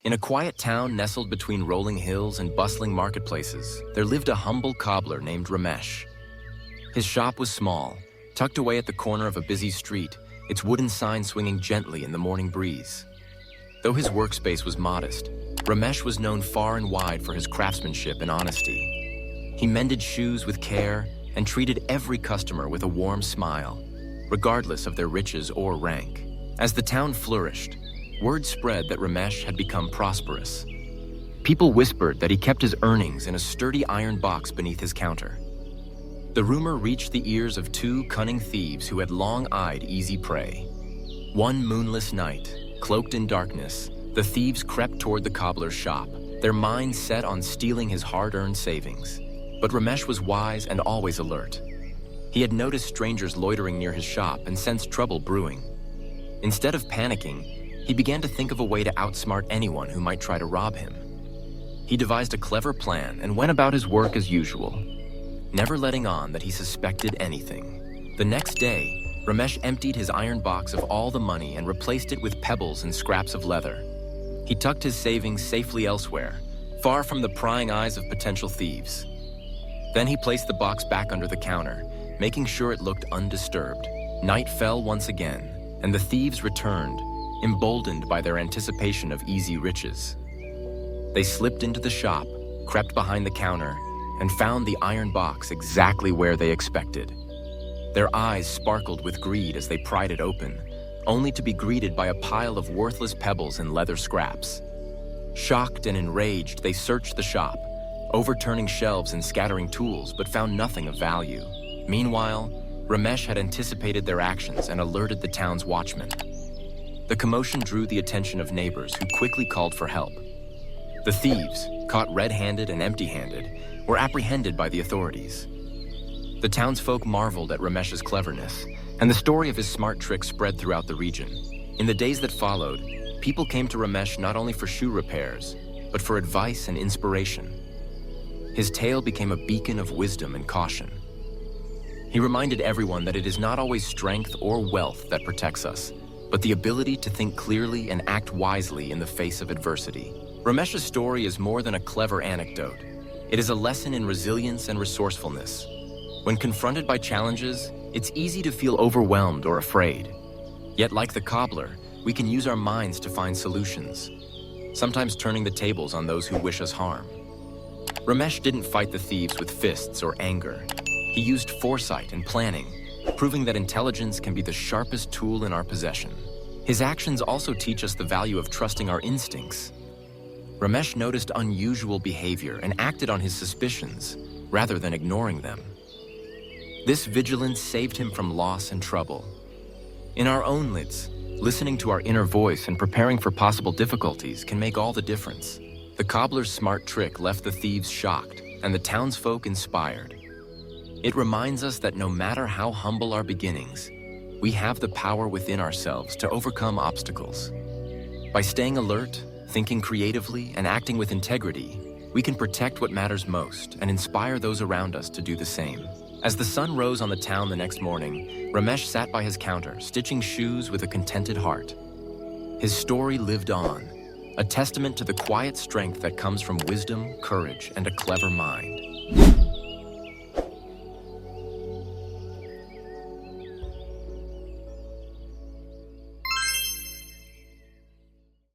In a quiet town nestled between rolling hills and bustling marketplaces, there lived a humble cobbler named Ramesh. His shop was small, tucked away at the corner of a busy street, its wooden sign swinging gently in the morning breeze. Though his workspace was modest, Ramesh was known far and wide for his craftsmanship and honesty. He mended shoes with care and treated every customer with a warm smile, regardless of their riches or rank. As the town flourished, word spread that Ramesh had become prosperous. People whispered that he kept his earnings in a sturdy iron box beneath his counter. The rumor reached the ears of two cunning thieves who had long eyed easy prey. One moonless night, cloaked in darkness, the thieves crept toward the cobbler's shop, their minds set on stealing his hard-earned savings. But Ramesh was wise and always alert. He had noticed strangers loitering near his shop and sensed trouble brewing. Instead of panicking, he began to think of a way to outsmart anyone who might try to rob him. He devised a clever plan and went about his work as usual, never letting on that he suspected anything. The next day, Ramesh emptied his iron box of all the money and replaced it with pebbles and scraps of leather. He tucked his savings safely elsewhere, far from the prying eyes of potential thieves. Then he placed the box back under the counter, making sure it looked undisturbed. Night fell once again, and the thieves returned, emboldened by their anticipation of easy riches. They slipped into the shop, crept behind the counter, and found the iron box exactly where they expected. Their eyes sparkled with greed as they pried it open, only to be greeted by a pile of worthless pebbles and leather scraps. Shocked and enraged, they searched the shop, overturning shelves and scattering tools, but found nothing of value. Meanwhile, Ramesh had anticipated their actions and alerted the town's watchmen. The commotion drew the attention of neighbors who quickly called for help. The thieves, caught red-handed and empty-handed, were apprehended by the authorities. The townsfolk marveled at Ramesh's cleverness, and the story of his smart trick spread throughout the region. In the days that followed, people came to Ramesh not only for shoe repairs, but for advice and inspiration. His tale became a beacon of wisdom and caution. He reminded everyone that it is not always strength or wealth that protects us, but the ability to think clearly and act wisely in the face of adversity. Ramesh's story is more than a clever anecdote. It is a lesson in resilience and resourcefulness. When confronted by challenges, it's easy to feel overwhelmed or afraid. Yet like the cobbler, we can use our minds to find solutions, sometimes turning the tables on those who wish us harm. Ramesh didn't fight the thieves with fists or anger. He used foresight and planning, proving that intelligence can be the sharpest tool in our possession. His actions also teach us the value of trusting our instincts. Ramesh noticed unusual behavior and acted on his suspicions, rather than ignoring them. This vigilance saved him from loss and trouble. In our own lives, listening to our inner voice and preparing for possible difficulties can make all the difference. The cobbler's smart trick left the thieves shocked and the townsfolk inspired. It reminds us that no matter how humble our beginnings, we have the power within ourselves to overcome obstacles. By staying alert, thinking creatively, and acting with integrity, we can protect what matters most and inspire those around us to do the same. As the sun rose on the town the next morning, Ramesh sat by his counter, stitching shoes with a contented heart. His story lived on, a testament to the quiet strength that comes from wisdom, courage, and a clever mind.